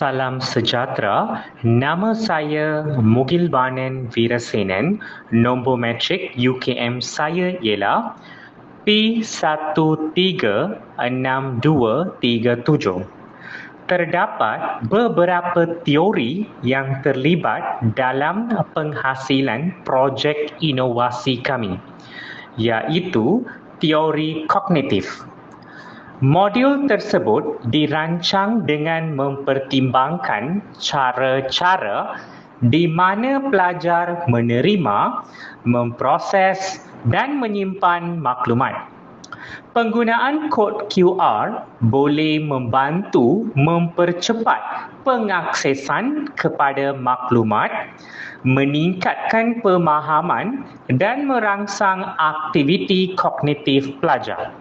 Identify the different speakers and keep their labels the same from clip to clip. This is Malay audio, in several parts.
Speaker 1: Salam sejahtera, nama saya Mugilwanan Weerasenan. Nombor metrik UKM saya ialah P136237. Terdapat beberapa teori yang terlibat dalam penghasilan projek inovasi kami, iaitu teori kognitif. Modul tersebut dirancang dengan mempertimbangkan cara-cara di mana pelajar menerima, memproses dan menyimpan maklumat. Penggunaan kod QR boleh membantu mempercepat pengaksesan kepada maklumat, meningkatkan pemahaman dan merangsang aktiviti kognitif pelajar.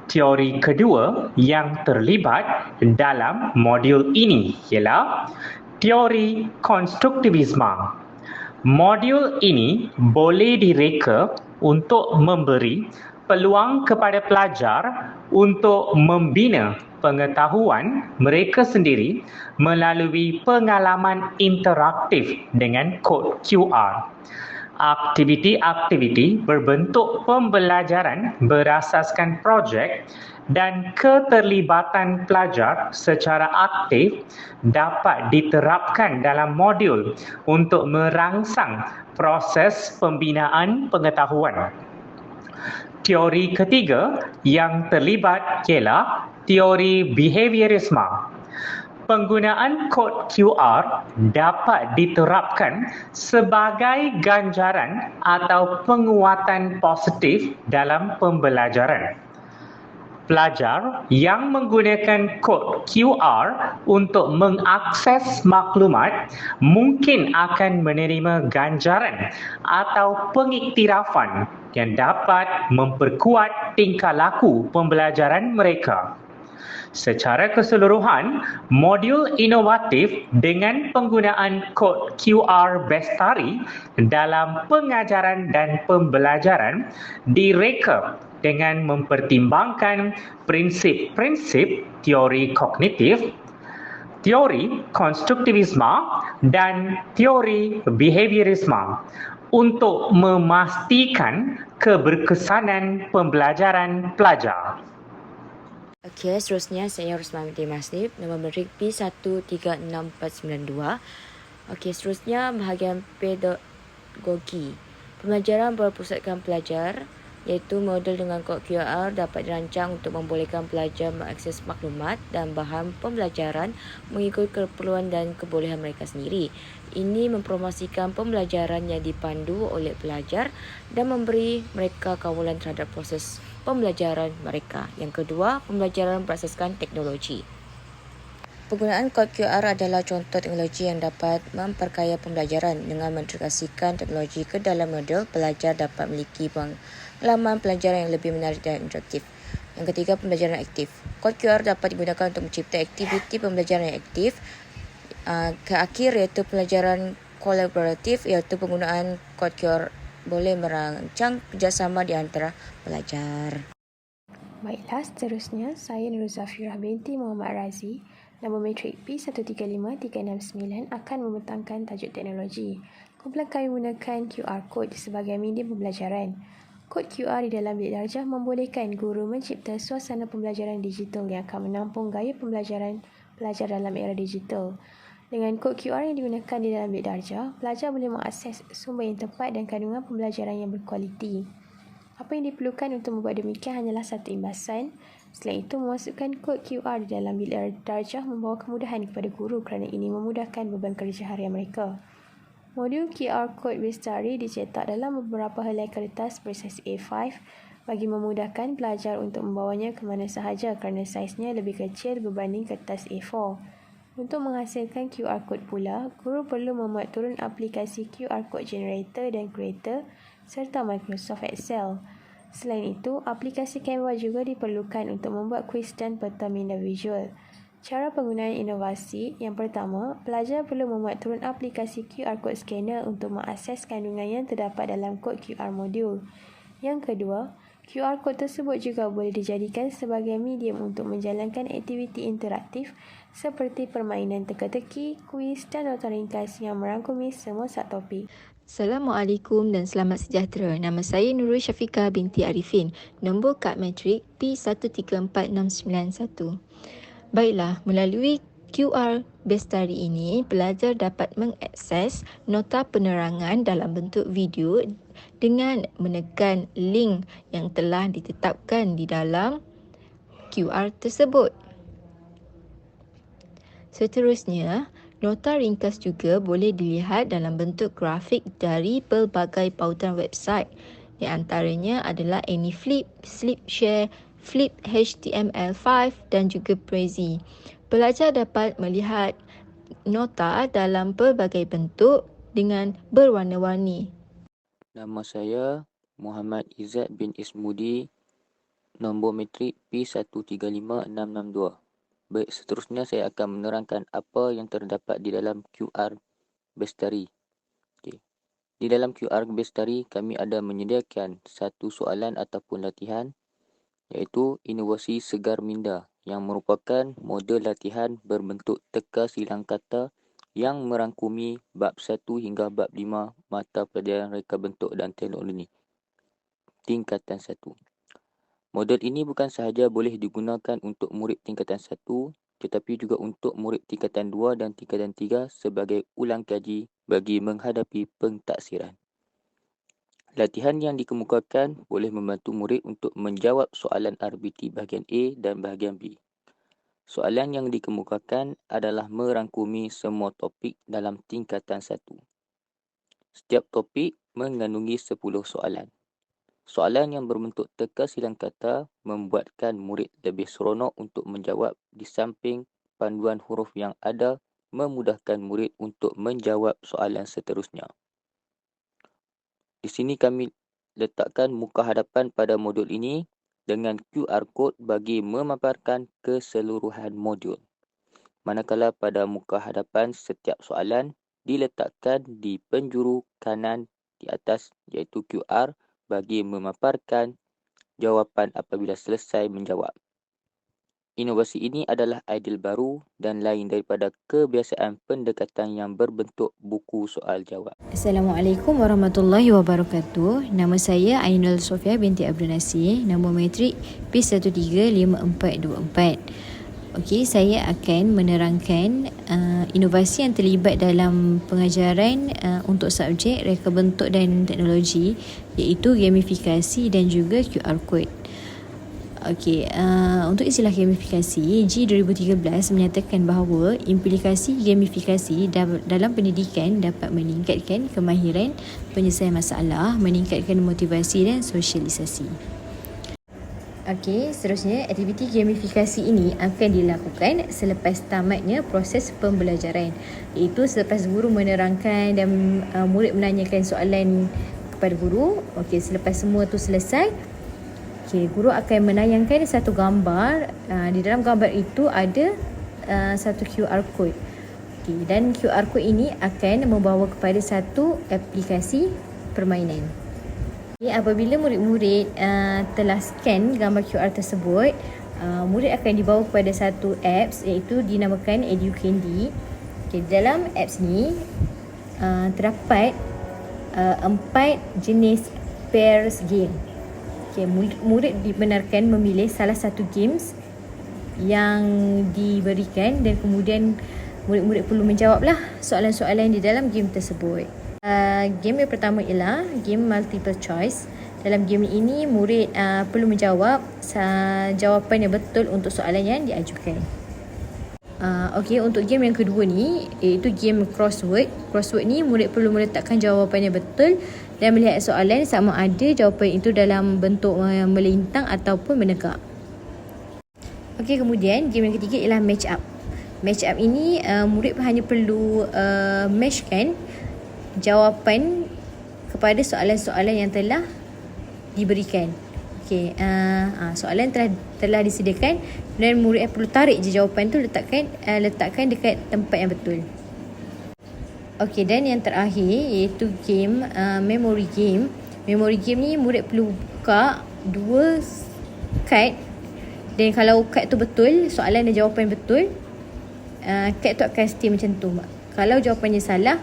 Speaker 1: Teori kedua yang terlibat dalam modul ini ialah teori konstruktivisme. Modul ini boleh direka untuk memberi peluang kepada pelajar untuk membina pengetahuan mereka sendiri melalui pengalaman interaktif dengan kod QR. Aktiviti-aktiviti berbentuk pembelajaran berasaskan projek dan keterlibatan pelajar secara aktif dapat diterapkan dalam modul untuk merangsang proses pembinaan pengetahuan. Teori ketiga yang terlibat ialah teori behaviorisme. Penggunaan kod QR dapat diterapkan sebagai ganjaran atau penguatan positif dalam pembelajaran. Pelajar yang menggunakan kod QR untuk mengakses maklumat mungkin akan menerima ganjaran atau pengiktirafan yang dapat memperkuat tingkah laku pembelajaran mereka. Secara keseluruhan, modul inovatif dengan penggunaan kod QR Bestari dalam pengajaran dan pembelajaran direka dengan mempertimbangkan prinsip-prinsip teori kognitif, teori konstruktivisme dan teori behaviorisme untuk memastikan keberkesanan pembelajaran pelajar.
Speaker 2: Okey, seterusnya saya Rosman binti Masnib, nombor metrik P136492. Okey, seterusnya bahagian pedagogi. Pembelajaran berpusatkan pelajar, iaitu modul dengan kod QR dapat dirancang untuk membolehkan pelajar mengakses maklumat dan bahan pembelajaran mengikut keperluan dan kebolehan mereka sendiri. Ini mempromosikan pembelajaran yang dipandu oleh pelajar dan memberi mereka kawalan terhadap proses pembelajaran mereka. Yang kedua, pembelajaran berasaskan teknologi. Penggunaan kod QR adalah contoh teknologi yang dapat memperkaya pembelajaran. Dengan mengintegrasikan teknologi ke dalam modul, pelajar dapat memiliki pengalaman pelajaran yang lebih menarik dan interaktif. Yang ketiga, pembelajaran aktif. Kod QR dapat digunakan untuk mencipta aktiviti pembelajaran yang aktif. Keakhir, iaitu pembelajaran kolaboratif, iaitu penggunaan kod QR boleh merancang kerjasama di antara pelajar.
Speaker 3: Baiklah, seterusnya saya Nurul Zafirah binti Muhammad Razi, nombor metrik P135369 akan membentangkan tajuk teknologi. Kumpulan kami menggunakan QR Code sebagai medium pembelajaran. Kod QR di dalam bilik darjah membolehkan guru mencipta suasana pembelajaran digital yang akan menampung gaya pembelajaran pelajar dalam era digital. Dengan kod QR yang digunakan di dalam bilik darjah, pelajar boleh mengakses sumber yang tepat dan kandungan pembelajaran yang berkualiti. Apa yang diperlukan untuk membuat demikian hanyalah satu imbasan. Selain itu, memasukkan kod QR di dalam bilik darjah membawa kemudahan kepada guru kerana ini memudahkan beban kerja harian mereka. Modul QR Code Bestari dicetak dalam beberapa helai kertas bersaiz A5 bagi memudahkan pelajar untuk membawanya ke mana sahaja kerana saiznya lebih kecil berbanding kertas A4. Untuk menghasilkan QR Code pula, guru perlu memuat turun aplikasi QR Code Generator dan Creator serta Microsoft Excel. Selain itu, aplikasi Canva juga diperlukan untuk membuat kuis dan peta minda visual. Cara penggunaan inovasi, yang pertama, pelajar perlu memuat turun aplikasi QR Code Scanner untuk mengakses kandungan yang terdapat dalam kod QR modul. Yang kedua, QR code tersebut juga boleh dijadikan sebagai medium untuk menjalankan aktiviti interaktif seperti permainan teka-teki, kuis dan nota ringkas yang merangkumi semua subtopik.
Speaker 4: Assalamualaikum dan selamat sejahtera. Nama saya Nurul Syafiqah binti Arifin. Nombor kad matrik P134691. Baiklah, melalui QR Bestari ini, pelajar dapat mengakses nota penerangan dalam bentuk video dengan menekan link yang telah ditetapkan di dalam QR tersebut. Seterusnya, nota ringkas juga boleh dilihat dalam bentuk grafik dari pelbagai pautan website. Di antaranya adalah AnyFlip, Slipshare, Flip HTML5 dan juga Prezi. Pelajar dapat melihat nota dalam pelbagai bentuk dengan berwarna-warni.
Speaker 5: Nama saya Muhammad Izzat bin Ismudi, nombor matrik P135662. Baik, seterusnya saya akan menerangkan apa yang terdapat di dalam QR Bestari. Okay. Di dalam QR Bestari, kami ada menyediakan satu soalan ataupun latihan, iaitu Inovasi Segar Minda, yang merupakan model latihan berbentuk teka silang kata yang merangkumi bab 1 hingga bab 5 mata pelajaran reka bentuk dan teknologi tingkatan 1. Model ini bukan sahaja boleh digunakan untuk murid tingkatan 1, tetapi juga untuk murid tingkatan 2 dan tingkatan 3 sebagai ulang kaji bagi menghadapi pentaksiran. Latihan yang dikemukakan boleh membantu murid untuk menjawab soalan RBT bahagian A dan bahagian B. Soalan yang dikemukakan adalah merangkumi semua topik dalam tingkatan 1. Setiap topik mengandungi 10 soalan. Soalan yang berbentuk teka silang kata membuatkan murid lebih seronok untuk menjawab, di samping panduan huruf yang ada memudahkan murid untuk menjawab soalan seterusnya. Di sini kami letakkan muka hadapan pada modul ini dengan QR code bagi memaparkan keseluruhan modul. Manakala pada muka hadapan setiap soalan diletakkan di penjuru kanan di atas, iaitu QR, bagi memaparkan jawapan apabila selesai menjawab. Inovasi ini adalah idea baru dan lain daripada kebiasaan pendekatan yang berbentuk buku soal jawab.
Speaker 2: Assalamualaikum warahmatullahi wabarakatuh. Nama saya Ainul Sofia binti Abdul Nasir, nombor matrik P135424. Okey, saya akan menerangkan inovasi yang terlibat dalam pengajaran untuk subjek reka bentuk dan teknologi, iaitu gamifikasi dan juga QR code. Okey, untuk istilah gamifikasi, G 2013 menyatakan bahawa implikasi gamifikasi dalam pendidikan dapat meningkatkan kemahiran penyelesaian masalah, meningkatkan motivasi dan sosialisasi. Okey, seterusnya aktiviti gamifikasi ini akan dilakukan selepas tamatnya proses pembelajaran, iaitu selepas guru menerangkan dan murid menanyakan soalan kepada guru. Okey, selepas semua tu selesai, guru akan menayangkan satu gambar. Di dalam gambar itu ada satu QR code. Dan QR code ini akan membawa kepada satu aplikasi permainan. Apabila murid-murid telah scan gambar QR tersebut, murid akan dibawa kepada satu apps, iaitu dinamakan EduCandy. Dalam apps ni terdapat 4 jenis pairs game. Murid dibenarkan memilih salah satu games yang diberikan dan kemudian murid-murid perlu menjawablah soalan-soalan di dalam game tersebut. Game yang pertama ialah game multiple choice. Dalam game ini murid perlu menjawab jawapan yang betul untuk soalan yang diajukan. Okey, untuk game yang kedua ni, iaitu game crossword. Crossword ni murid perlu meletakkan jawapan yang betul dan melihat soalan sama ada jawapan itu dalam bentuk melintang ataupun menegak. Okey, kemudian game yang ketiga ialah match up. Match up ini murid hanya perlu matchkan jawapan kepada soalan-soalan yang telah diberikan. Okey, soalan telah disediakan dan murid perlu tarik je jawapan tu, letakkan dekat tempat yang betul. Okey, dan yang terakhir iaitu game memory game. Memory game ni murid perlu buka 2 kad, dan kalau kad tu betul, soalan dan jawapan betul, kad tu akan stay macam tu. Kalau jawapannya salah,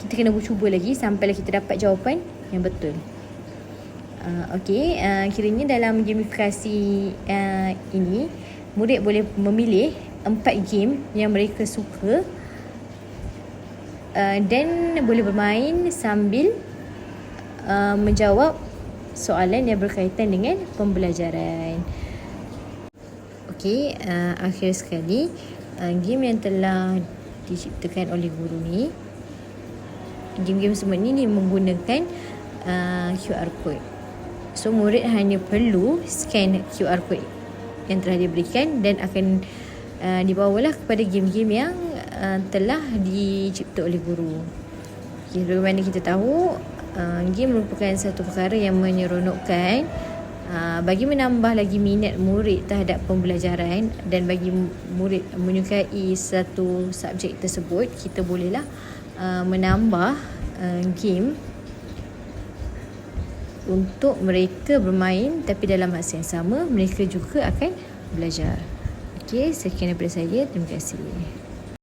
Speaker 2: kita kena cuba lagi sampailah kita dapat jawapan yang betul. Kiranya dalam gamifikasi ini, murid boleh memilih 4 game yang mereka suka dan boleh bermain sambil menjawab soalan yang berkaitan dengan pembelajaran. Akhir sekali, game yang telah diciptakan oleh guru ni, game-game semua ni menggunakan QR code. So murid hanya perlu scan QR code yang telah diberikan dan akan dibawalah kepada game-game yang telah dicipta oleh guru. Bagaimana kita tahu, game merupakan satu perkara yang menyeronokkan bagi menambah lagi minat murid terhadap pembelajaran, dan bagi murid menyukai satu subjek tersebut, kita bolehlah menambah game untuk mereka bermain, tapi dalam masa yang sama mereka juga akan belajar. Sekian daripada saya. Terima kasih.